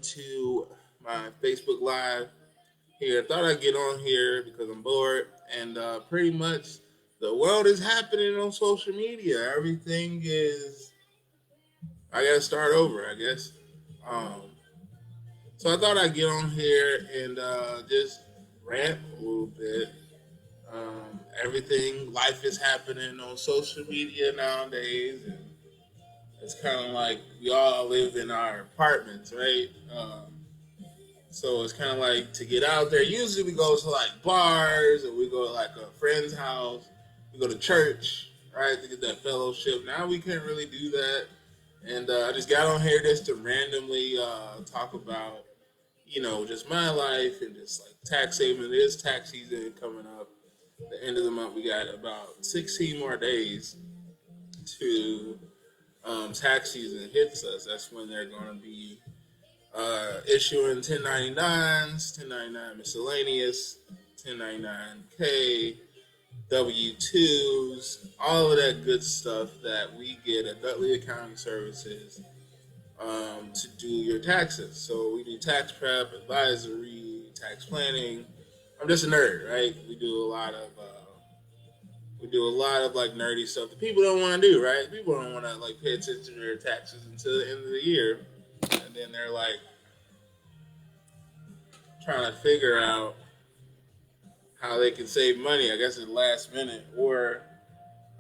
to my Facebook Live here. I thought I'd get on here because I'm bored, and pretty much the world is happening on social media. Everything is. I gotta start over, I guess. Um, so I thought I'd get on here and just rant a little bit. Everything, life is happening on social media nowadays, and it's kind of like we all live in our apartments, right? So it's kind of like to get out there. Usually we go to like bars or we go to like a friend's house. We go to church, right, to get that fellowship. Now we can't really do that. And I just got on here just to randomly talk about, just my life and just like tax saving. It is tax season coming up. The end of the month, we got about 16 more days to tax season hits us. That's when they're going to be issuing 1099s, 1099 miscellaneous, 1099K, W-2s, all of that good stuff that we get at Dudley Accounting Services to do your taxes. So we do tax prep, advisory, tax planning. I'm just a nerd, right? We do a lot of like nerdy stuff that people don't want to do, right? People don't want to like pay attention to their taxes until the end of the year, and then they're like trying to figure out how they can save money. I guess at the last minute, or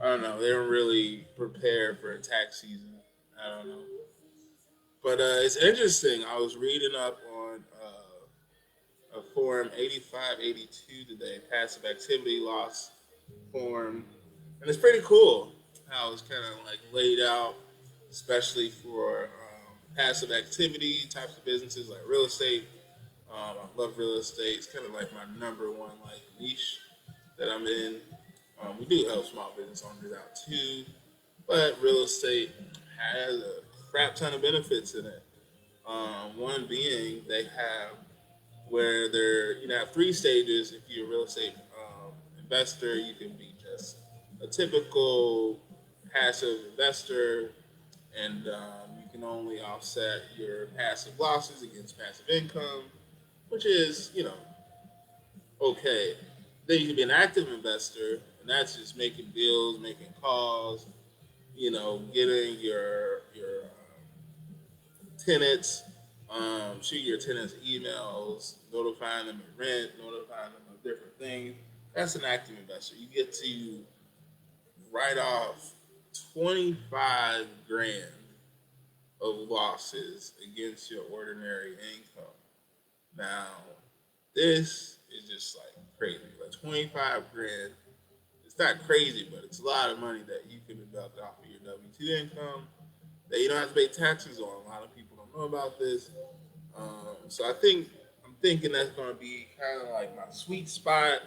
I don't know. They don't really prepare for a tax season. I don't know, but it's interesting. I was reading up on a form 8582 today, passive activity loss form, and it's pretty cool how it's kind of like laid out, especially for passive activity types of businesses like real estate. I love real estate. It's kind of like my number one like niche that I'm in. We do help small business owners out too, but real estate has a crap ton of benefits in it. One being they have where they're have three stages. If you're a real estate investor, you can be just a typical passive investor, and you can only offset your passive losses against passive income, which is okay. Then you can be an active investor, and that's just making deals, making calls, getting your tenants, shooting your tenants emails, notifying them of rent, notifying them of different things. That's an active investor. You get to write off 25 grand of losses against your ordinary income. Now, this is just like crazy. Like 25 grand. It's not crazy, but it's a lot of money that you can deduct off of your W-2 income that you don't have to pay taxes on. A lot of people don't know about this. So I'm thinking that's going to be kind of like my sweet spot.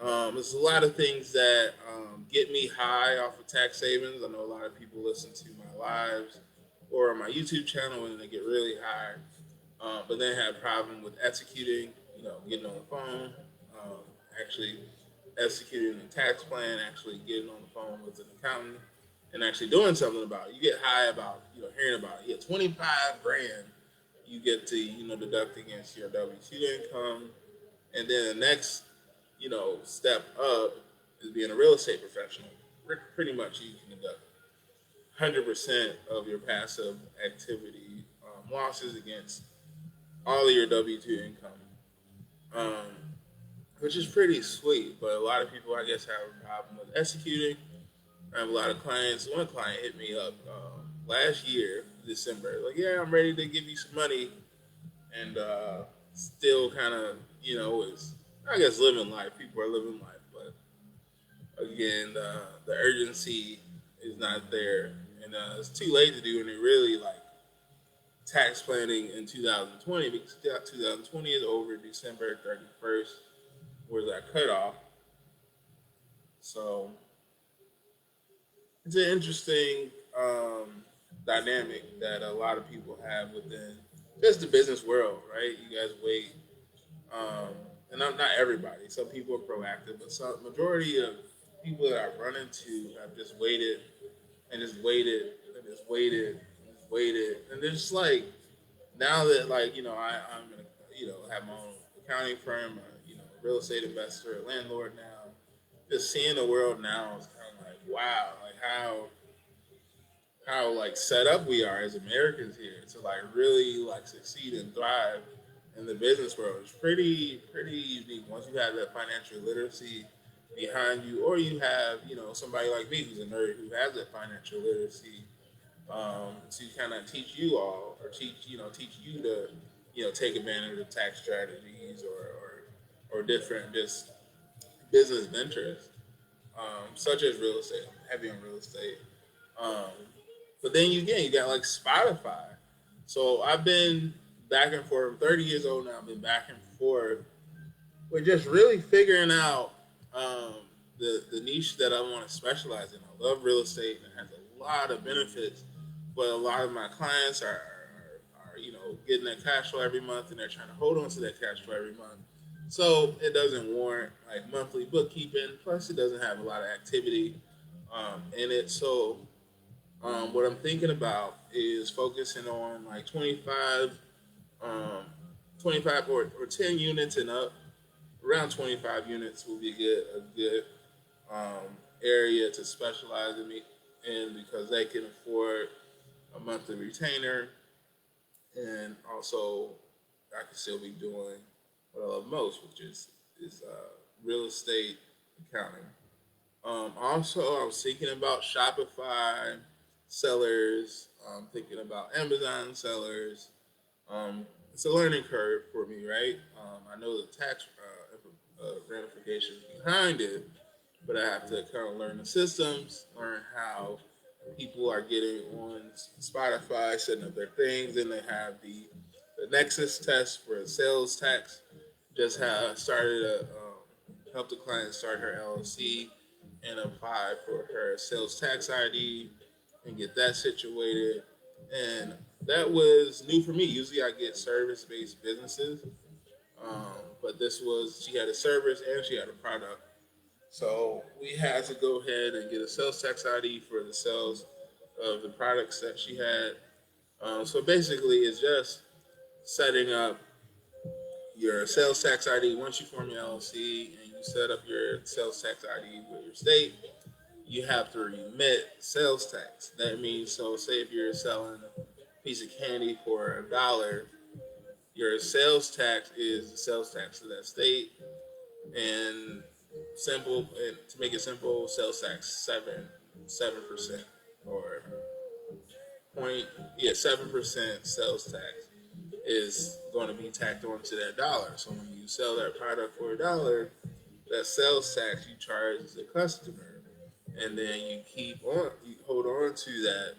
There's a lot of things that get me high off of tax savings. I know a lot of people listen to my lives or my YouTube channel and they get really high, but they have a problem with executing, getting on the phone, actually executing a tax plan, actually getting on the phone with an accountant, and actually doing something about it. You get high about hearing about it. You get 25 grand. You get to deduct against your W-2 income, and then the next step up is being a real estate professional. Pretty much you can deduct 100% of your passive activity losses against all of your W-2 income, um, which is pretty sweet. But a lot of people, I guess, have a problem with executing. I have a lot of clients. One client hit me up last year, December, like, yeah, I'm ready to give you some money, and still kind of, is, I guess, living life. People are living life, but again, the urgency is not there, and it's too late to do any really like tax planning in 2020 because 2020 is over December 31st, was that cutoff. So it's an interesting dynamic that a lot of people have within just the business world, right? You guys wait, um, and not everybody. Some people are proactive, but some majority of people that I run into have just waited and just waited and just waited and just waited, and they're just like now that like I'm gonna have my own accounting firm, real estate investor, a landlord now. Just seeing the world now is kind of like wow, like how like set up we are as Americans here to like really like succeed and thrive in the business world. It's pretty unique once you have that financial literacy behind you, or you have somebody like me who's a nerd who has that financial literacy to kind of teach you all, or teach you to take advantage of tax strategies or different just business ventures, such as real estate. I'm heavy on real estate. Um, but then you got like Spotify. So I've been back and forth. I'm 30 years old now. I've been back and forth with just really figuring out um, the niche that I want to specialize in. I love real estate and it has a lot of benefits, but a lot of my clients are getting that cash flow every month and they're trying to hold on to that cash flow every month. So it doesn't warrant like monthly bookkeeping. Plus, it doesn't have a lot of activity in it. So what I'm thinking about is focusing on like 25 or 10 units and up. Around 25 units will be a good area to specialize in because they can afford a monthly retainer, and also I can still be doing what I love most, which is real estate accounting. Also, I'm thinking about Shopify sellers. I'm thinking about Amazon sellers. It's a learning curve for me, right? I know the tax ramifications behind it, but I have to kind of learn the systems, learn how people are getting on Spotify, setting up their things, and they have the Nexus test for sales tax. Just have started to help the client start her LLC and apply for her sales tax ID and get that situated. And that was new for me. Usually I get service based businesses, but this was, she had a service and she had a product. So we had to go ahead and get a sales tax ID for the sales of the products that she had. So basically, it's just setting up your sales tax ID. Once you form your LLC and you set up your sales tax ID with your state, you have to remit sales tax. That means, so say if you're selling a piece of candy for $1, your sales tax is the sales tax to that state. And simple, and to make it simple, sales tax 7% or point, yeah, 7% sales tax is going to be tacked onto that dollar. So when you sell that product for $1, that sales tax you charge the customer, and then you hold on to that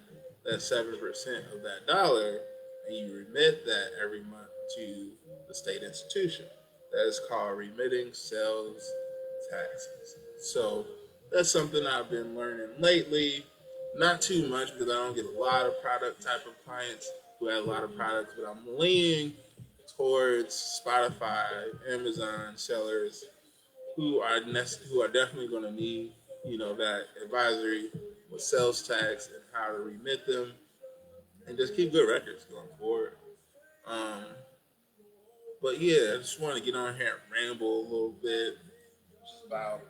7% of that dollar, and you remit that every month to the state institution. That is called remitting sales taxes. So that's something I've been learning lately. Not too much because I don't get a lot of product type of clients who have a lot of products, but I'm leaning towards Spotify, Amazon sellers who are definitely going to need that advisory with sales tax and how to remit them and just keep good records going forward. Um, but yeah, I just want to get on here and ramble a little bit just about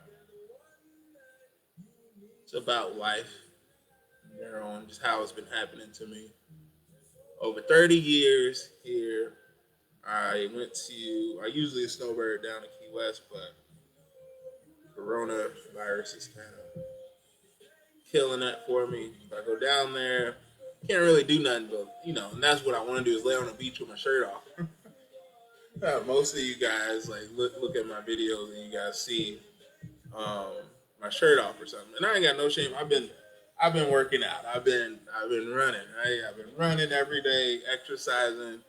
it's about life, and just how it's been happening to me over 30 years here. I usually a snowbird down in Key West, but coronavirus is kind of killing that for me. If I go down there, can't really do nothing but, and that's what I want to do is lay on the beach with my shirt off. Most of you guys like look at my videos and you guys see um, my shirt off or something. And I ain't got no shame. I've been working out. I've been running. Right? I've been running every day, exercising.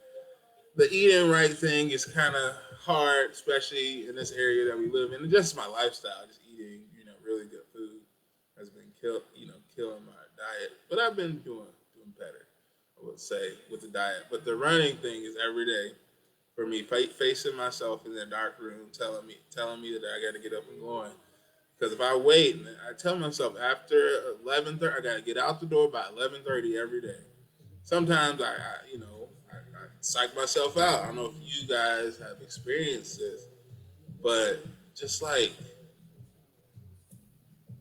The eating right thing is kind of hard, especially in this area that we live in. And just my lifestyle, just eating, really good food has been killing my diet. But I've been doing better, I would say, with the diet. But the running thing is every day for me, facing myself in that dark room, telling me that I got to get up and going. Because if I wait, and I tell myself after 11:30, I got to get out the door by 11:30 every day. Sometimes I psych myself out. I don't know if you guys have experienced this, but just like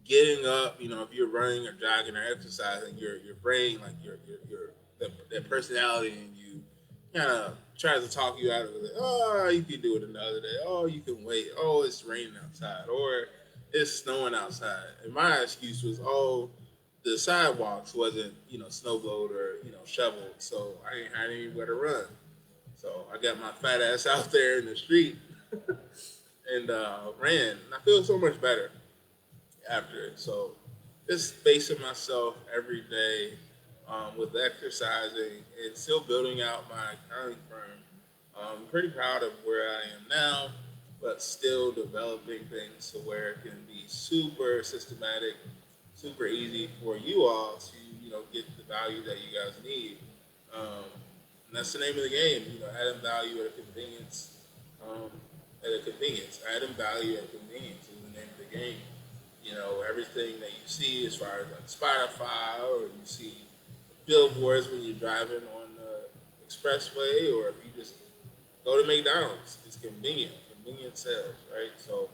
getting up, if you're running or jogging or exercising, your brain, like that personality in you, kind of tries to talk you out of it. Oh, you can do it another day. Oh, you can wait. Oh, it's raining outside, or it's snowing outside. And my excuse was, oh, the sidewalks wasn't snowblowed or shoveled, so I ain't had anywhere to run. So I got my fat ass out there in the street and ran, and I feel so much better after it. So just basing myself every day with exercising and still building out my accounting firm. I'm pretty proud of where I am now, but still developing things to where it can be super systematic, super easy for you all to get the value that you guys need. And that's the name of the game. Adding value at a convenience. Um, adding value at convenience is the name of the game. Everything that you see as far as like Spotify, or you see billboards when you're driving on the expressway, or if you just go to McDonald's, it's convenient. Convenient sales, right? So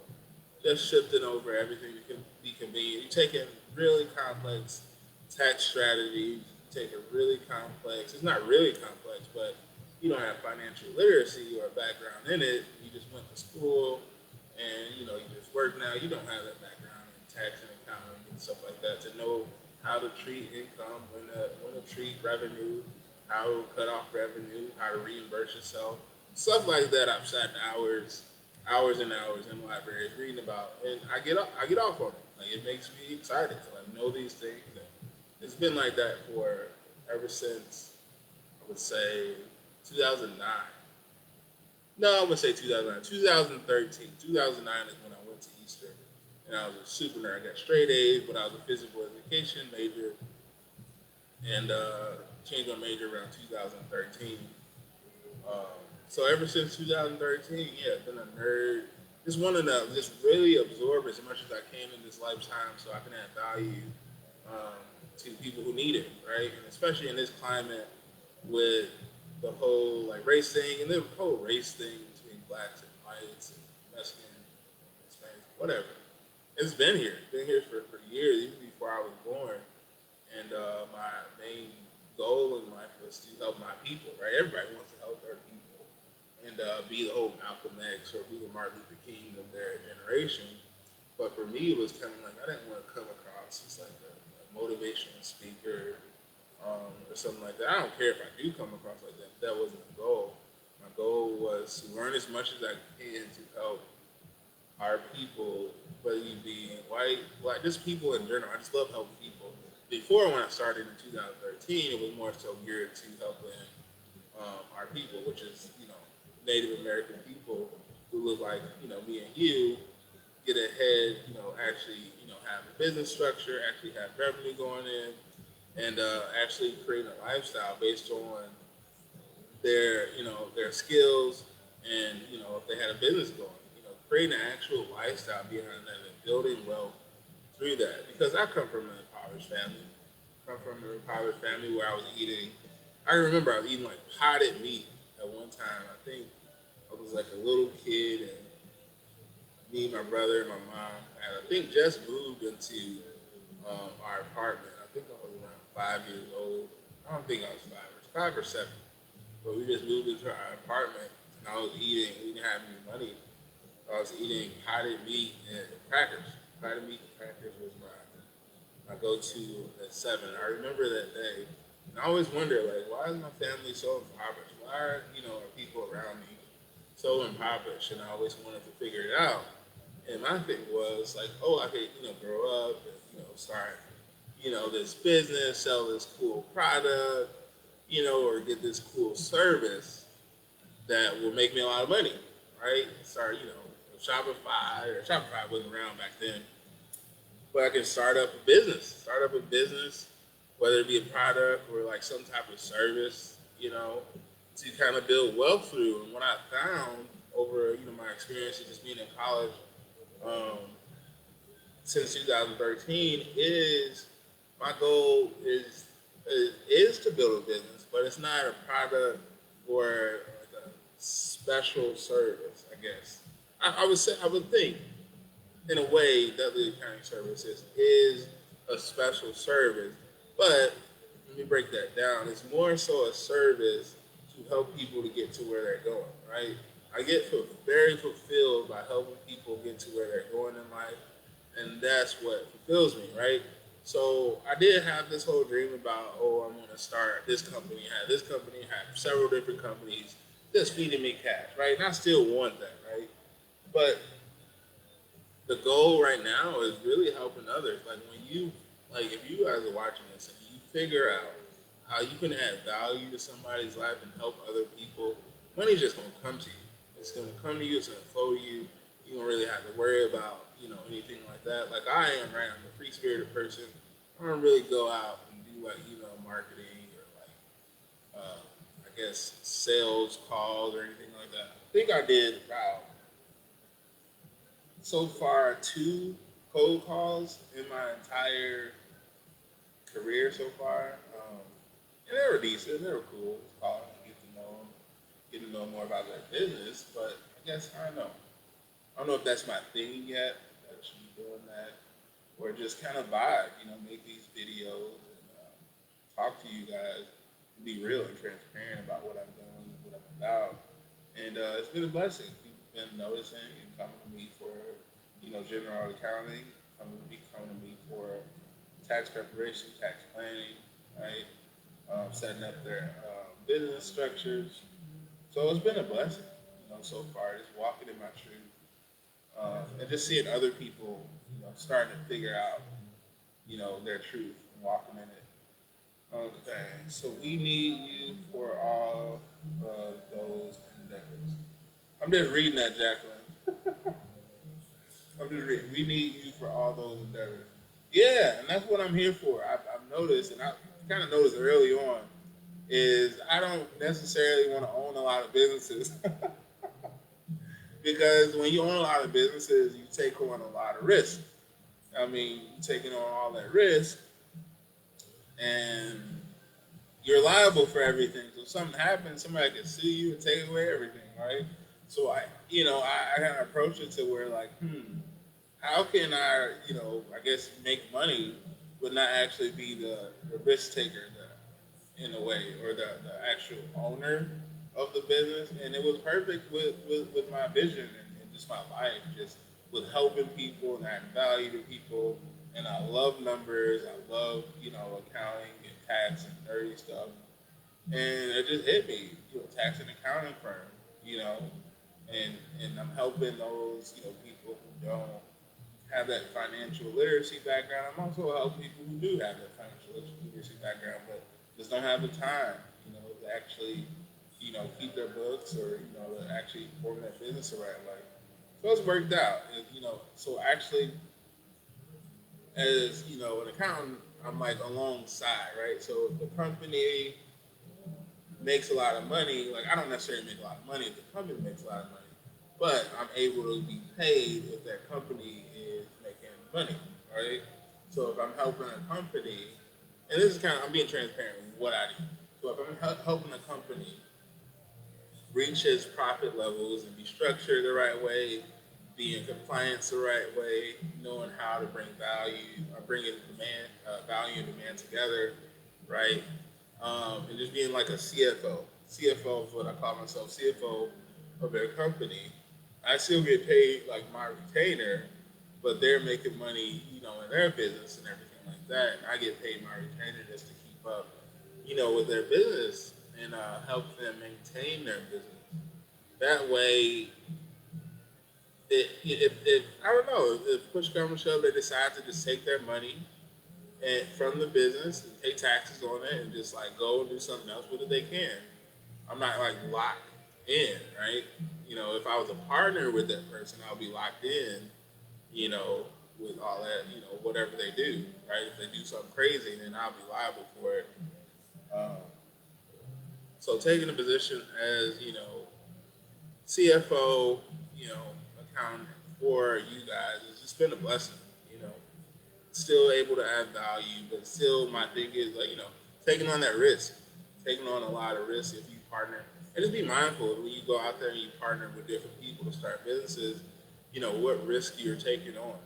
just shifting over everything to be convenient. You take in really complex tax strategies, you take a really complex, it's not really complex, but you don't have financial literacy or a background in it. You just went to school and you just work now. You don't have that background in tax and accounting and stuff like that to know how to treat income, when to treat revenue, how to cut off revenue, how to reimburse yourself, stuff like that. I've sat hours and hours in libraries reading about, and I get off on it. Like, it makes me excited to like know these things. And it's been like that for ever since, I would say, 2009. No, I would say 2009, 2013, 2009 is when I went to Eastern, and I was a super nerd. I got straight A's, but I was a physical education major, and changed my major around 2013. So ever since 2013, yeah, I've been a nerd. Just wanting to just really absorb as much as I can in this lifetime, so I can add value um, to people who need it, right? And especially in this climate with the whole like race thing, and the whole race thing between blacks and whites and Mexicans, Hispanics, whatever. It's been here for years, even before I was born. And my main goal in life was to help my people, right? Everybody wants to help their people and be the whole Malcolm X or be the Martin Luther King of their generation. But for me, it was kind of like I didn't want to come across as like a motivational speaker or something like that. I don't care if I do come across like that. That wasn't the goal. My goal was to learn as much as I can to help our people, whether you be white, black, just people in general. I just love helping people. Before, when I started in 2013, it was more so geared to helping our people, which is Native American people who look like me and you, get ahead, actually have a business structure, actually have revenue going in, and actually creating a lifestyle based on their skills, and if they had a business going, creating an actual lifestyle behind that and building wealth through that. Because I come from an impoverished family. Come from an impoverished family where I was eating. I remember I was eating like potted meat at one time. I think I was like a little kid, and me, my brother, and my mom, and I think just moved into our apartment. I think I was around 5 years old. I don't think I was five or seven. But we just moved into our apartment, and I was eating. We didn't have any money. I was eating potted meat and crackers. Potted meat and crackers was my go-to at seven. I remember that day, and I always wonder, like, why is my family so impoverished? Why are people around me so impoverished? And I always wanted to figure it out. And my thing was like, oh, I could, grow up and, start, this business, sell this cool product, or get this cool service that will make me a lot of money, right? Start, Shopify, or Shopify wasn't around back then, but I can start up a business, whether it be a product or like some type of service, to kind of build wealth through. And what I found over, my experiences just being in college, um, since 2013 is my goal is to build a business, but it's not a product or like a special service, I guess. I would say, I would think, in a way, Dudley Accounting Services is a special service, but let me break that down. It's more so a service to help people to get to where they're going, right? I get very fulfilled by helping people get to where they're going in life, and that's what fulfills me, right? So I did have this whole dream about, oh, I'm going to start this company, have several different companies, just feeding me cash, right? And I still want that, right? But the goal right now is really helping others. Like when you, like if you guys are watching this and you figure out how you can add value to somebody's life and help other people, money's just gonna come to you. It's gonna come to you. It's gonna flow to you. You don't really have to worry about anything like that. Like I am, right? I'm a free spirited person. I don't really go out and do like marketing or like I guess sales calls or anything like that. I think I did about so far two cold calls in my entire career so far, and they were decent. They were cool. Calling, get to know them, getting to know more about their business. But I guess I don't know. I don't know if that's my thing yet. I should be doing that, or just kind of vibe. Make these videos and talk to you guys, and be real and transparent about what I'm doing, and what I'm about. And it's been a blessing. People have been noticing and coming to me for, general accounting, coming to me for tax preparation, tax planning, right? Setting up their business structures. So it's been a blessing, so far, just walking in my truth, and just seeing other people, starting to figure out, their truth and walking in it. Okay, so we need you for all of those endeavors. I'm just reading that, Jacqueline. I'm just reading. We need you for all those endeavors. Yeah, and that's what I'm here for. I've noticed, and I kind of noticed early on, is I don't necessarily want to own a lot of businesses because when you own a lot of businesses, you take on a lot of risk. I mean, you're taking on all that risk, and you're liable for everything. So if something happens, somebody can sue you and take away everything, right? So I kind of approach it to where like, how can I, I guess make money, but not actually be the risk taker, in a way, or the actual owner of the business. And it was perfect with my vision and just my life, just with helping people and adding value to people. And I love numbers. I love, accounting and tax and nerdy stuff. And it just hit me, tax and accounting firm, you know, and I'm helping those, people who don't have that financial literacy background. I'm also helping people who do have that financial literacy background, but just don't have the time, to actually, keep their books or, to actually form that business the right way. So it's worked out. And, so actually, as, an accountant, I'm like alongside, right? So if the company makes a lot of money, like I don't necessarily make a lot of money if the company makes a lot of money, but I'm able to be paid if that company is making money, right? So if I'm helping a company, and this is I'm being transparent with what I do. So if I'm helping a company reach its profit levels and be structured the right way, be in compliance the right way, knowing how to bring value, bringing demand, value and demand together, right? And just being like a CFO. CFO is what I call myself, CFO of their company. I still get paid like my retainer, but they're making money, in their business and everything like that. And I get paid my retainer just to keep up, with their business and help them maintain their business. That way, if I don't know, if push comes to shove, they decide to just take their money and from the business and pay taxes on it and just like go and do something else with it, they can. I'm not like locked in, right? If I was a partner with that person, I'll be locked in, with all that, whatever they do, right? If they do something crazy, then I'll be liable for it. Um, so taking a position as, CFO, accountant for you guys, it's just been a blessing, still able to add value, but still my thing is like, taking on that risk, taking on a lot of risk if you partner And just be mindful when you go out there and you partner with different people to start businesses, what risk you're taking on.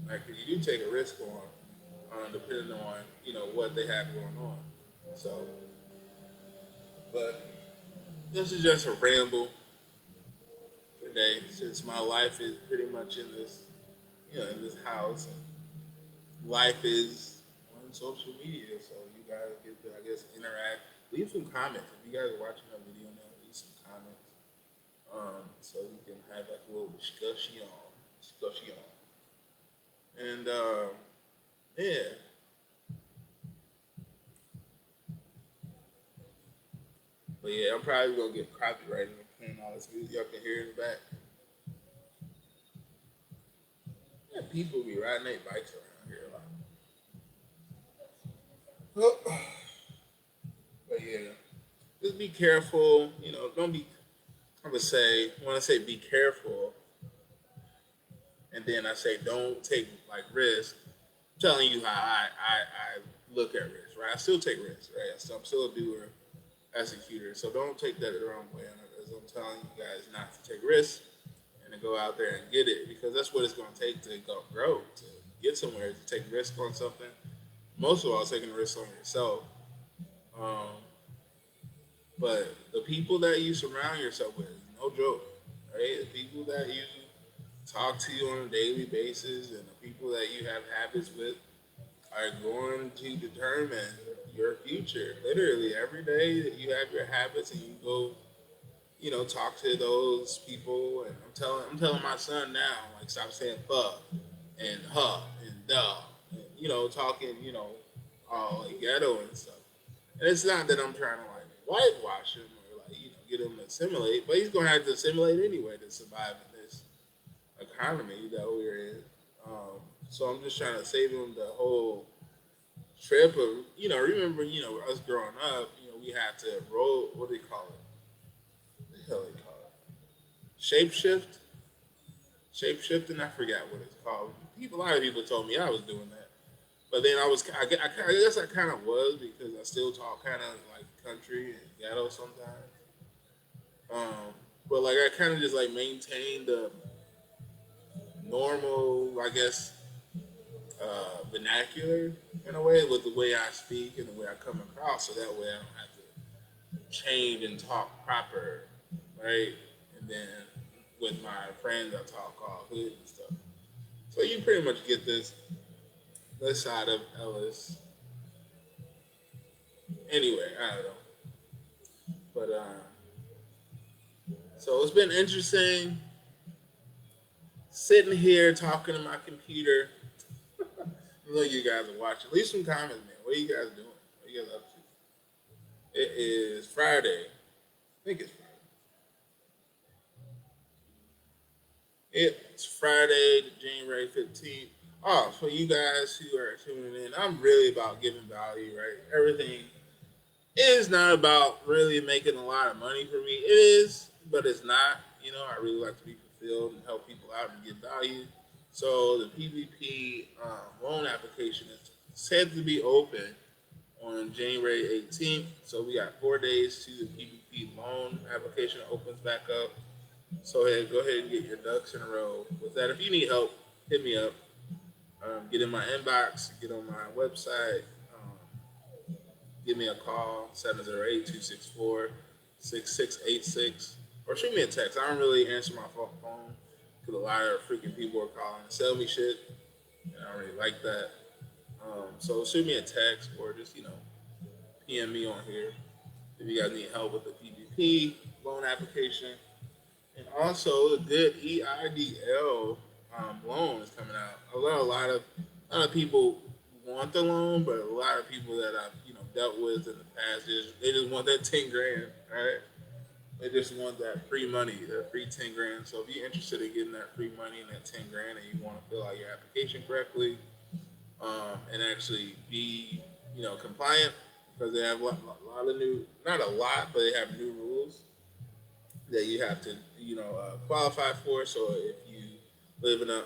Like, 'cause you do take a risk on depending on, what they have going on. So, but this is just a ramble today since my life is pretty much in this, in this house. And life is on social media, so you guys get to, I guess, interact. Leave some comments. If you guys are watching a video now, leave some comments. So we can have like a little discussion. And yeah, but yeah, I'm probably gonna get copyrighted and playing all this music. Y'all can hear in the back. Yeah, people be riding their bikes around here a lot. But yeah, just be careful. Don't be. I would say when I say be careful, and then I say don't take like risk. I'm telling you how I look at risk, right? I still take risks, right? So I'm still a doer, executor. So don't take that the wrong way. As I'm telling you guys not to take risks and to go out there and get it because that's what it's going to take to go grow, to get somewhere, to take risk on something. Most of all, taking a risk on yourself. Um, but the people that you surround yourself with, no joke, right? The people that you talk to you on a daily basis and the people that you have habits with are going to determine your future. Literally, every day that you have your habits and you go, talk to those people. And I'm telling my son now, like, stop saying fuck and huh and duh, and, talking, all like ghetto and stuff. And it's not that I'm trying to like whitewash him or like, get him to assimilate, but he's gonna have to assimilate anyway to survive in this economy that we're in. Um, so I'm just trying to save him the whole trip of, remember, us growing up, we had to roll, what do they call it? What the hell they call it? Shapeshift? Shapeshifting? I forgot what it's called. A lot of people told me I was doing that. But then I guess I kind of was because I still talk kind of like country and ghetto sometimes. But like I kind of just like maintained the normal, I guess, vernacular in a way with the way I speak and the way I come across, so that way I don't have to change and talk proper, right? And then with my friends, I talk all hood and stuff. So you pretty much get this side of Ellis. Anyway, I don't know, but so it's been interesting sitting here talking to my computer. I know you guys are watching. Leave some comments, man. What are you guys doing? What are you guys up to? It is Friday. I think it's Friday. It's Friday, January 15th. Oh, for you guys who are tuning in, I'm really about giving value, right? Everything is not about really making a lot of money for me. It is, but it's not. I really like to be fulfilled and help people out and give value. So the PVP loan application is said to be open on January 18th. So we got 4 days to the PVP loan application opens back up. So hey, go ahead and get your ducks in a row with that. If you need help, hit me up. Get in my inbox, get on my website, give me a call, 708-264-6686, or shoot me a text. I don't really answer my phone because a lot of freaking people are calling to sell me shit, and I don't really like that. So shoot me a text or just, PM me on here if you guys need help with the PPP loan application. And also, the good EIDL loan is coming out. A lot of people want the loan, but a lot of people that I've dealt with in the past they just want that 10 grand, right? They just want that free money, that free 10 grand. So if you're interested in getting that free money and that 10 grand, and you want to fill out your application correctly, and actually be compliant, because they have a lot of new, not a lot, but they have new rules that you have to qualify for. So if you live in a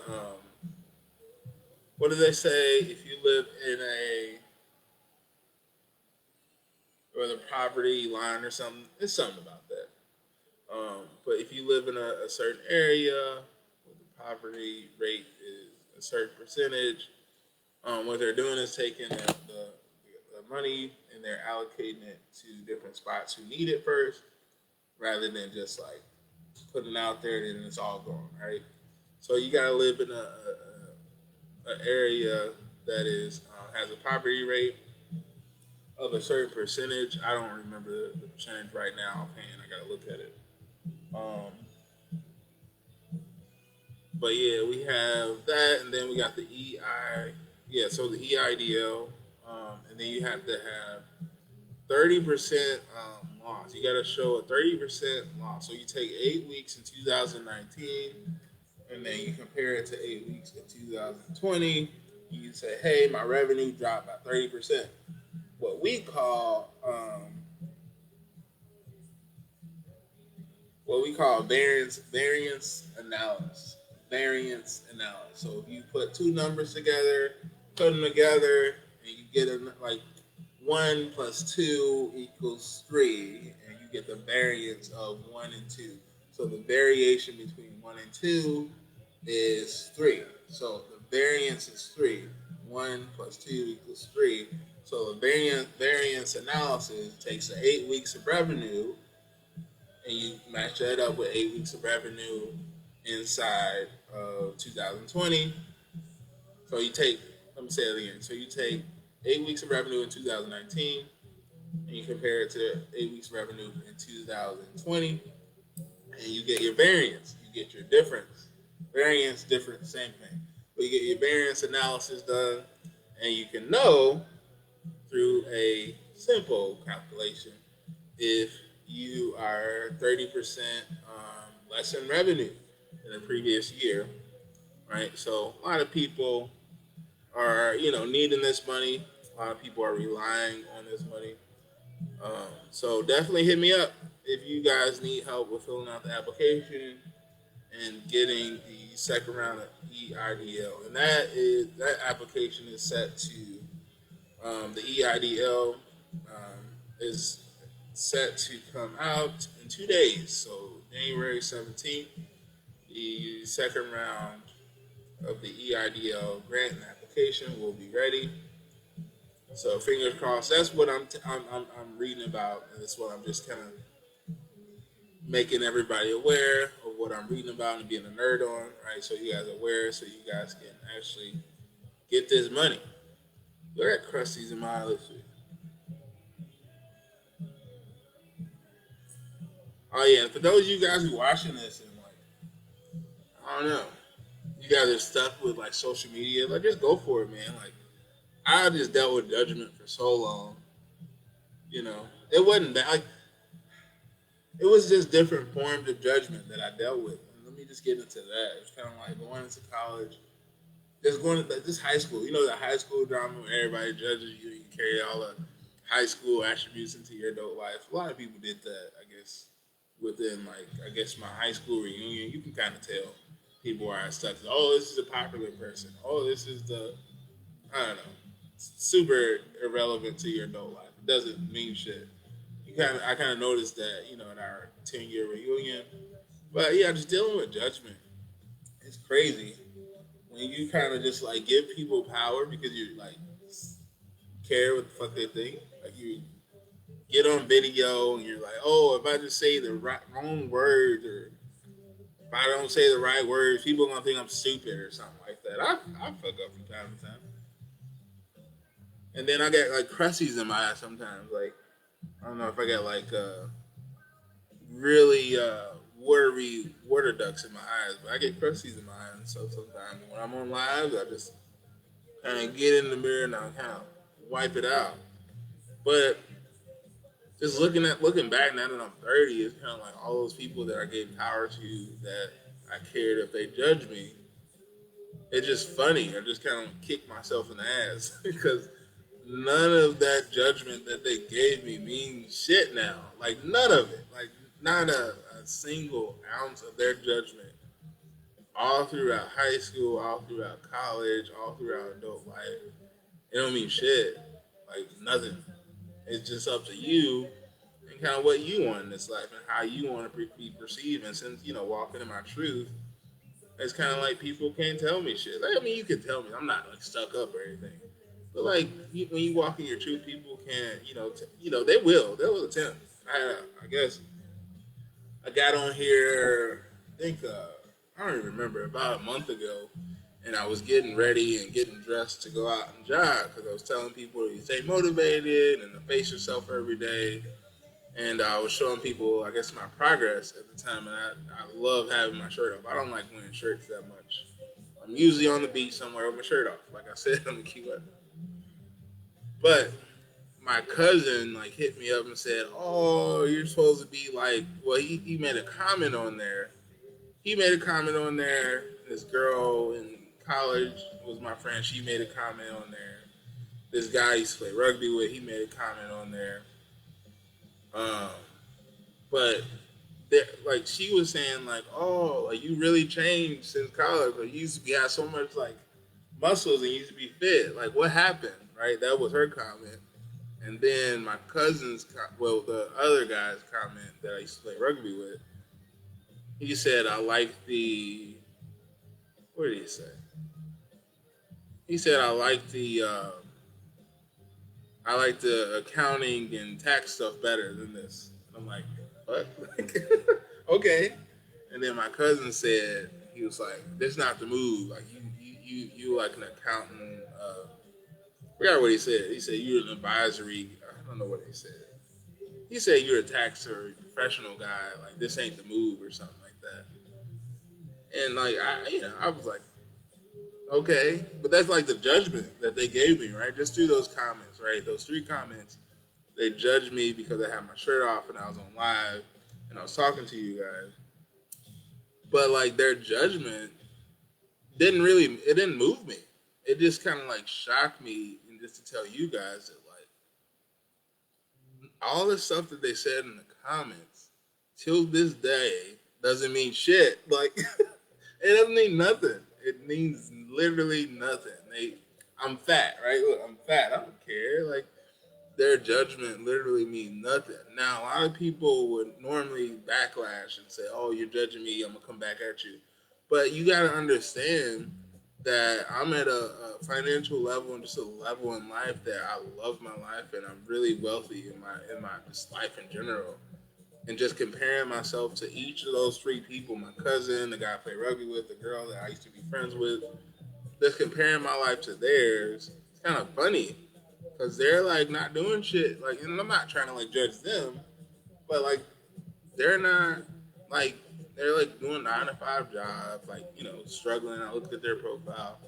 what do they say? If you live in a or the poverty line or something, it's something about that. But if you live in a certain area where the poverty rate is a certain percentage, what they're doing is taking the money and they're allocating it to different spots who need it first, rather than just like putting it out there and then it's all gone, right? So you gotta live in a area that is has a poverty rate of a certain percentage. I don't remember the percentage right now offhand. I gotta look at it. Um, but yeah, we have that, and then we got the EI. Yeah, so the EIDL, and then you have to have 30% loss. You got to show a 30% loss. So you take 8 weeks in 2019, and then you compare it to 8 weeks in 2020. You say, hey, my revenue dropped by 30%. What we call variance analysis. Variance analysis. So if you put two numbers together, put them together, and you get like 1 plus 2 equals 3, and you get the variance of 1 and 2. So the variation between 1 and 2 is 3. So the variance is 3. 1 plus 2 equals 3. So the variance analysis takes the 8 weeks of revenue, and you match that up with 8 weeks of revenue inside of 2020. So you take, let me say it again. So you take 8 weeks of revenue in 2019, and you compare it to 8 weeks of revenue in 2020, and you get your variance. You get your difference. Variance, difference, same thing. But you get your variance analysis done, and you can know through a simple calculation if you are 30% less in revenue than the previous year, right? So a lot of people are, needing this money. A lot of people are relying on this money. So definitely hit me up if you guys need help with filling out the application and getting the second round of EIDL. And that application is set to the EIDL is set to come out in 2 days. So January 17th, the second round of the EIDL grant and application will be ready. So fingers crossed. That's what I'm reading about, and that's what I'm just kind of making everybody aware of what I'm reading about and being a nerd on, right? So you guys are aware, so you guys can actually get this money. Look at Krusty's in my list. Oh yeah, and for those of you guys who watching this and like, I don't know, you guys are stuck with like social media, like just go for it, man. Like I just dealt with judgment for so long. It wasn't that like it was just different forms of judgment that I dealt with. And let me just get into that. It's kind of like going into college, just going to this high school. You know, the high school drama where everybody judges you and you carry all the high school attributes into your adult life. A lot of people did that, I guess, within like I guess my high school reunion. You can kind of tell people are stuck. Oh, this is a popular person. Oh, this is the I don't know, super irrelevant to your adult life. It doesn't mean shit. I kind of noticed that, in our 10-year reunion. But yeah, just dealing with judgment. It's crazy when you kind of just like give people power because you like care what the fuck they think. Like you get on video and you're like, oh, if I just say the wrong words or if I don't say the right words, people are gonna think I'm stupid or something like that. I fuck up from time to time. And then I get like crusties in my eyes sometimes. Like I don't know if I got like really watery water ducks in my eyes, but I get crusties in my eyes. So sometimes when I'm on live, I just kind of get in the mirror and I kind of wipe it out. But just looking back now that I'm 30, it's kind of like all those people that I gave power to that I cared if they judge me. It's just funny. I just kind of kick myself in the ass because none of that judgment that they gave me means shit now. Like none of it. Like not a single ounce of their judgment. All throughout high school, all throughout college, all throughout adult life, it don't mean shit. Like nothing. It's just up to you and kind of what you want in this life and how you want to be perceived. And since walking in my truth, it's kind of like people can't tell me shit. Like, I mean, you can tell me. I'm not like stuck up or anything. But like when you walk in your truth, people can't. They will. They will attempt. I guess I got on here. I think I don't even remember, about a month ago, and I was getting ready and getting dressed to go out and jog because I was telling people to stay motivated and to face yourself every day. And I was showing people, I guess, my progress at the time. And I love having my shirt off. I don't like wearing shirts that much. I'm usually on the beach somewhere with my shirt off, like I said on the key web. But my cousin like hit me up and said, "Oh, you're supposed to be like." Well, he made a comment on there. He made a comment on there. This girl in college was my friend. She made a comment on there. This guy I used to play rugby with, he made a comment on there. Um, but like she was saying, like, "Oh, like you really changed since college. Like you used to be had so much like muscles and you used to be fit. Like what happened?" Right? That was her comment. And then my cousin's, well, the other guy's comment that I used to play rugby with, he said, "I like the." What did he say? He said, I like the accounting and tax stuff better than this." I'm like, what? Okay. And then my cousin said, he was like, "This is not the move. Like you like an accountant." I forgot what he said. He said you're an advisory. I don't know what he said. He said you're a tax or professional guy. Like this ain't the move or something like that. And like I was like, okay, but that's like the judgment that they gave me, right? Just through those comments, right? Those three comments, they judged me because I had my shirt off and I was on live and I was talking to you guys. But like their judgment it didn't move me. It just kind of like shocked me, and just to tell you guys that like all the stuff that they said in the comments till this day doesn't mean shit. Like it doesn't mean nothing. It means literally nothing. I'm fat, right? Look, I'm fat. I don't care. Like their judgment literally means nothing. Now, a lot of people would normally backlash and say, "Oh, you're judging me. I'm gonna come back at you." But you gotta understand that I'm at a financial level and just a level in life that I love my life and I'm really wealthy in my just life in general. And just comparing myself to each of those three people, my cousin, the guy I play rugby with, the girl that I used to be friends with, just comparing my life to theirs, it's kind of funny because they're like not doing shit. Like, and I'm not trying to like judge them, but like they're not like they're like doing 9 to 5 jobs, like struggling. I looked at their profile,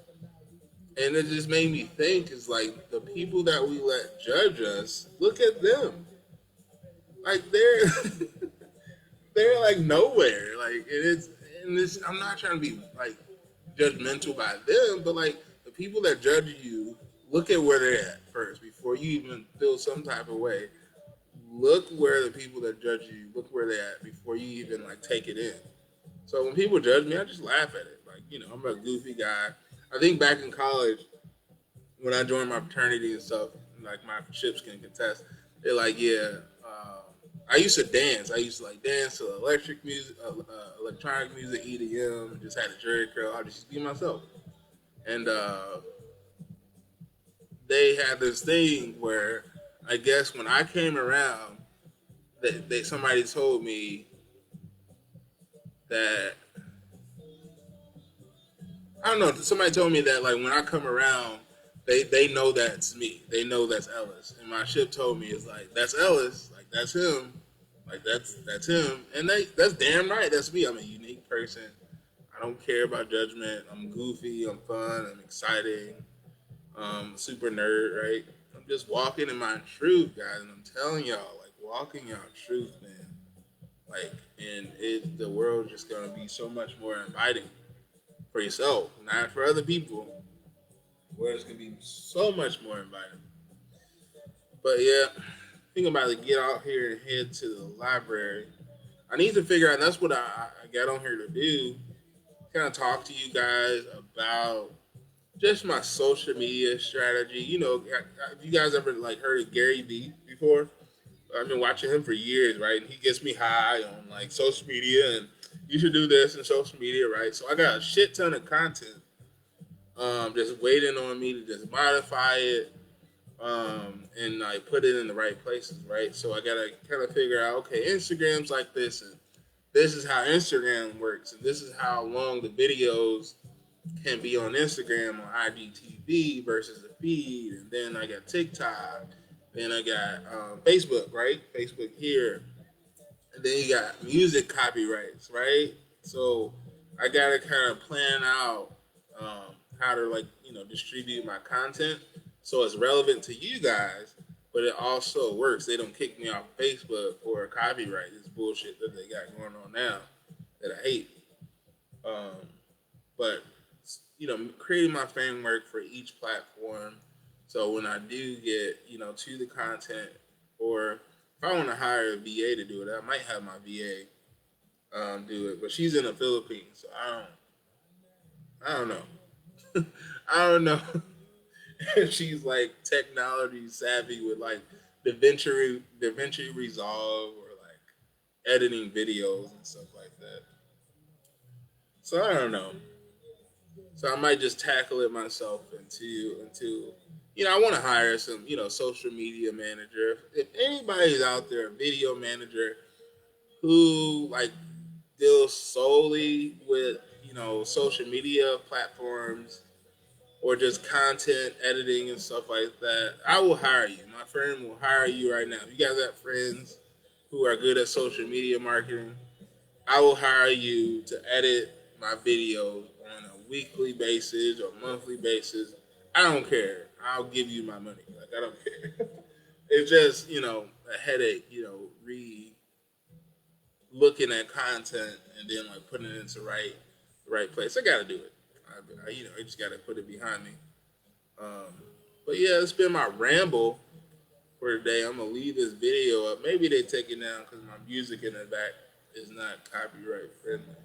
and it just made me think: is like the people that we let judge us. Look at them, like they're like nowhere. Like and it's. I'm not trying to be like judgmental by them, but like the people that judge you, look at where they're at first before you even feel some type of way. Look where the people that judge you, look where they're at before you even like take it in. So when people judge me, I just laugh at it. Like I'm a goofy guy. I think back in college when I joined my fraternity and stuff, like my ships can contest. They're like, yeah. I used to dance. I used to like dance to electric music, electronic music, EDM, and just had a jerry curl. I just be myself. And they had this thing where I guess when I came around, somebody told me that I don't know. Somebody told me that like when I come around, they know that's me. They know that's Ellis. And my ship told me it's like that's Ellis. Like that's him. Like that's him. And that's damn right. That's me. I'm a unique person. I don't care about judgment. I'm goofy. I'm fun. I'm exciting. Super nerd. Right. I'm just walking in my truth, guys. And I'm telling y'all, like walking your truth, man. Like, and the world's just gonna be so much more inviting for yourself, not for other people. Where it's gonna be so much more inviting. But yeah, I think I'm about to get out here and head to the library. I need to figure out. That's what I got on here to do. Kind of talk to you guys about just my social media strategy. Have you guys ever like heard of Gary Vee before? I've been watching him for years, right? And he gets me high on like social media, and you should do this in social media, right? So I got a shit ton of content, just waiting on me to just modify it, and like put it in the right places, right? So I gotta kind of figure out, okay, Instagram's like this, and this is how Instagram works, and this is how long the videos can be on Instagram on IGTV versus the feed, and then I got TikTok, then I got Facebook, right? Facebook here, and then you got music copyrights, right? So I gotta kind of plan out how to like distribute my content so it's relevant to you guys, but it also works. They don't kick me off Facebook for copyright. This bullshit that they got going on now that I hate. Um, but creating my framework for each platform. So when I do get to the content, or if I want to hire a VA to do it, I might have my VA do it. But she's in the Philippines, so I don't know. I don't know if she's like technology savvy with like DaVinci Resolve or like editing videos and stuff like that. So I don't know. So I might just tackle it myself until I want to hire some social media manager. If anybody's out there, a video manager who like deals solely with social media platforms or just content editing and stuff like that, I will hire you. My friend will hire you right now. If you guys have friends who are good at social media marketing, I will hire you to edit my videos on a weekly basis or monthly basis. I don't care. I'll give you my money. Like I don't care. It's just a headache. Re looking at content and then like putting it into the right place. I got to do it. I just got to put it behind me. Um, but yeah, it's been my ramble for today. I'm gonna leave this video up. Maybe they take it down because my music in the back is not copyright friendly.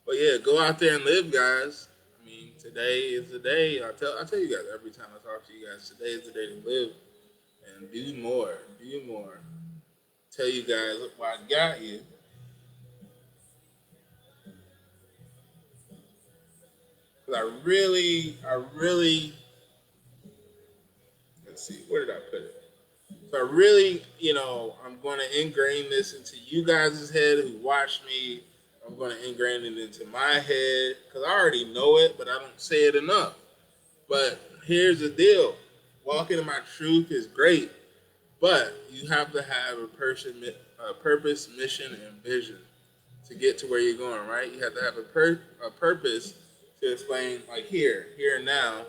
But yeah, go out there and live, guys. I mean, today is the day. I tell you guys every time I talk to you guys. Today is the day to live and do more. Do more. Tell you guys, look what I got you. Because I really, let's see, where did I put it? So I really, I'm going to ingrain this into you guys' head who watch me. I'm going to ingrain it into my head because I already know it, but I don't say it enough. But here's the deal: walking in my truth is great, but you have to have a purpose, mission, and vision to get to where you're going. Right? You have to have a purpose to explain, like here and now.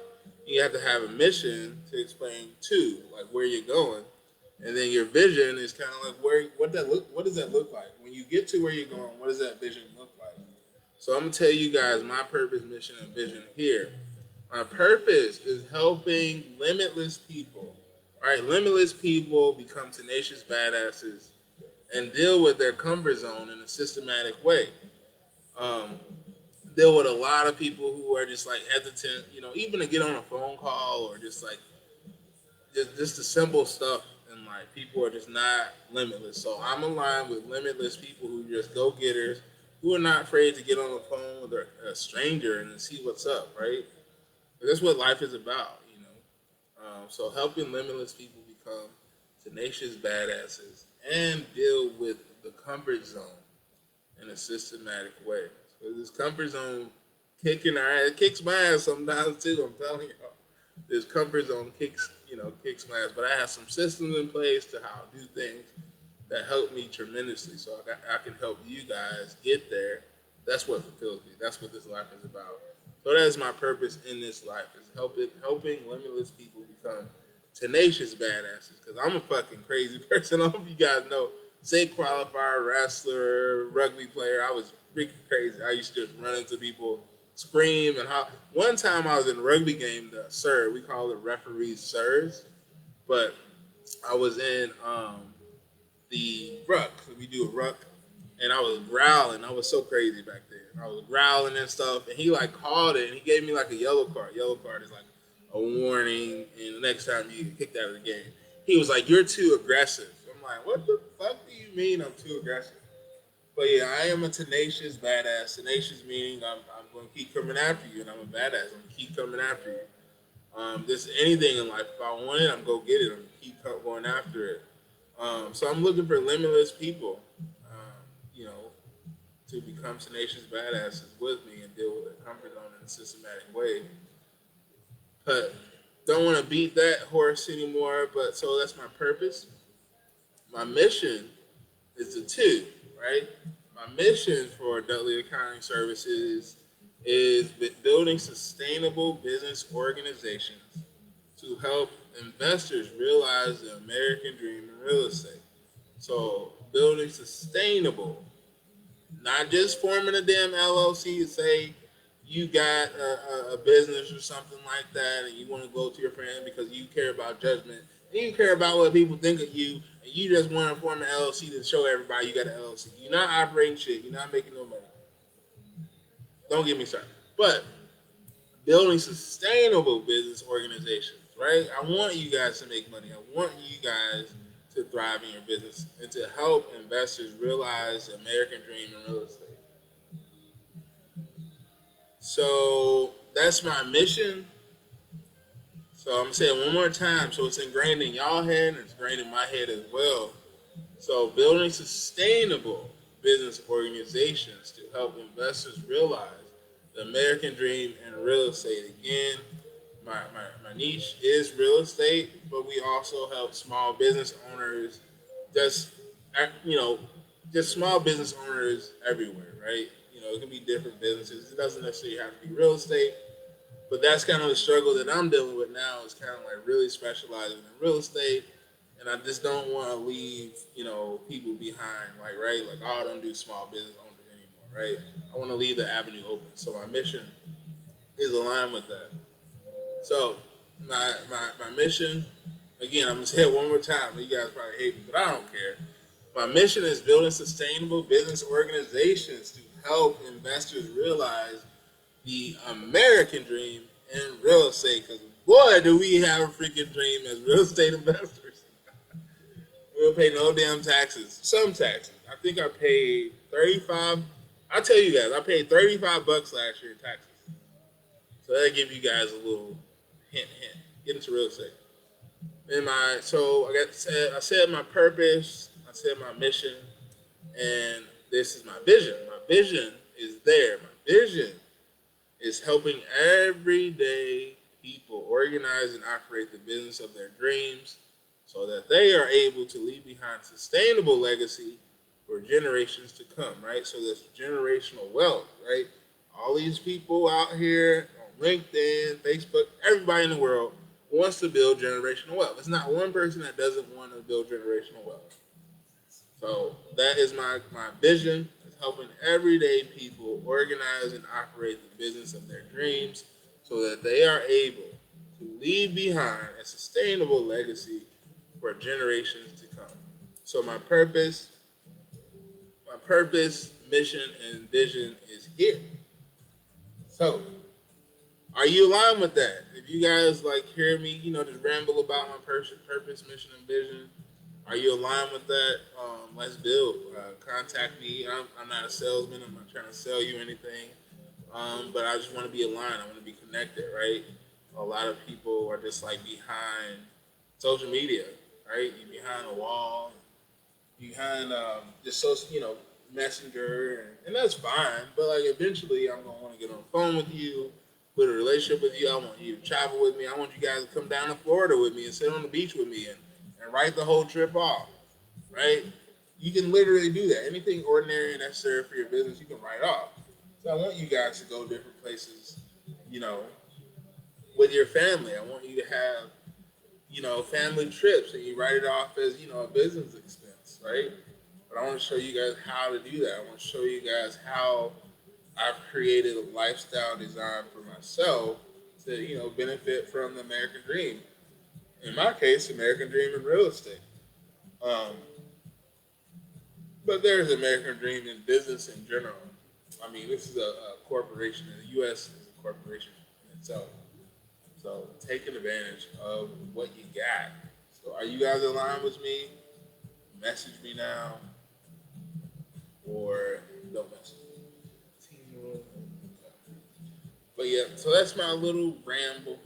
You have to have a mission to explain to, like where you're going, and then your vision is kind of like what does that look like when you get to where you're going? What does that vision look like? So I'm gonna tell you guys my purpose, mission, and vision here. My purpose is helping limitless people. Right, limitless people become tenacious badasses and deal with their comfort zone in a systematic way. Um, Deal with a lot of people who are just like hesitant, even to get on a phone call or just like just the simple stuff in life. People are just not limitless. So I'm aligned with limitless people who are just go getters, who are not afraid to get on the phone with a stranger and see what's up, right? That's what life is about. So helping limitless people become tenacious badasses and deal with the comfort zone in a systematic way. So this comfort zone kicking our ass, kicks my ass sometimes too. I'm telling you, this comfort zone kicks my ass. But I have some systems in place to how to do things that help me tremendously, so I can help you guys get there. That's what fulfills me. That's what this life is about. So that is my purpose in this life: is helping limitless people become tenacious badasses. Because I'm a fucking crazy person. I hope you guys know. State qualifier, wrestler, rugby player. I was freaking crazy. I used to just run into people, scream, and how. One time I was in a rugby game, we call the referees sirs, but I was in the ruck. So we do a ruck, and I was growling. I was so crazy back then. I was growling and stuff, and he like called it, and he gave me like a yellow card. Yellow card is like a warning, and the next time you get kicked out of the game. He was like, "You're too aggressive." I'm like, "What the fuck do you mean I'm too aggressive?" But yeah, I am a tenacious badass. Tenacious meaning I'm going to keep coming after you, and I'm a badass. I'm going to keep coming after you. This anything in life. If I want it, I'm going to get it. I'm going to keep going after it. So I'm looking for limitless people, you know, to become tenacious badasses with me and deal with their comfort zone in a systematic way. But don't want to beat that horse anymore. But so that's my purpose. My mission is the two, right? My mission for Dudley Accounting Services is building sustainable business organizations to help investors realize the American dream in real estate. So building sustainable, not just forming a damn LLC to say you got a business or something like that and you want to go to your friend because you care about judgment and you care about what people think of you and you just want to form an LLC to show everybody you got an LLC. You're not operating shit. You're not making no money. Don't get me started. But building sustainable business organizations, right? I want you guys to make money. I want you guys to thrive in your business and to help investors realize the American dream in real estate. So that's my mission. So I'm gonna say it one more time. So it's ingrained in y'all head and it's ingrained in my head as well. So building sustainable business organizations to help investors realize the American dream in real estate. Again, my niche is real estate, but we also help small business owners, just you know, just small business owners everywhere, right? You know, it can be different businesses. It doesn't necessarily have to be real estate, but that's kind of the struggle that I'm dealing with now. Is kind of like really specializing in real estate, and I just don't want to leave people behind. Like right, like oh, I don't do small business owners anymore, right? I want to leave the avenue open. So my mission is aligned with that. So my mission, again, I'm gonna say it one more time. You guys probably hate me, but I don't care. My mission is building sustainable business organizations to help investors realize the American dream in real estate. Because boy, do we have a freaking dream as real estate investors. We don't pay no damn taxes. Some taxes. I think I paid 35. I'll tell you guys, I paid $35 last year in taxes. So that give you guys a little hint. Get into real estate. And I said my purpose, I said my mission, and this is my vision. My vision is there. My vision is helping everyday people organize and operate the business of their dreams so that they are able to leave behind sustainable legacy for generations to come, right? So that's generational wealth, right? All these people out here on LinkedIn, Facebook, everybody in the world wants to build generational wealth. It's not one person that doesn't want to build generational wealth. So that is my vision, is helping everyday people organize and operate the business of their dreams so that they are able to leave behind a sustainable legacy for generations to come. So my purpose, mission, and vision is here. So are you aligned with that? If you guys like hear me, just ramble about my purpose, mission, and vision, are you aligned with that? Let's build. Contact me. I'm not a salesman. I'm not trying to sell you anything. But I just want to be aligned. I want to be connected, right? A lot of people are just like behind social media, right? You're behind a wall, behind just social, messenger, and that's fine. But like eventually, I'm gonna want to get on the phone with you, put a relationship with you. I want you to travel with me. I want you guys to come down to Florida with me and sit on the beach with me and write the whole trip off, right? You can literally do that. Anything ordinary and necessary for your business, you can write off. So I want you guys to go different places, you know, with your family. I want you to have, family trips and you write it off as, a business expense, right? But I want to show you guys how to do that. I want to show you guys how I've created a lifestyle design for myself to, benefit from the American dream. In my case, American dream in real estate. Um, but there's American dream in business in general. I mean, this is a corporation, and the U.S. is a corporation in itself. So taking advantage of what you got So are you guys aligned with me? Message me now or don't message me. But yeah, so that's my little ramble.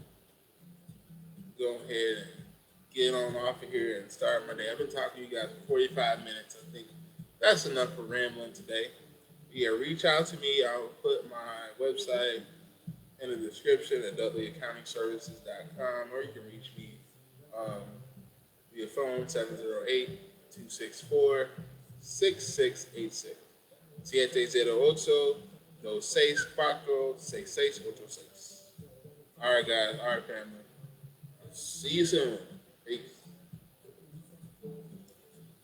Go ahead and get on off of here and start my day. I've been talking to you guys for 45 minutes. I think that's enough for rambling today. Yeah, reach out to me. I'll put my website in the description at dudleyaccountingservices.com, or you can reach me um, via phone 708-264-6686. 708-264-6686. All right, guys. All right, family. See you soon. Peace.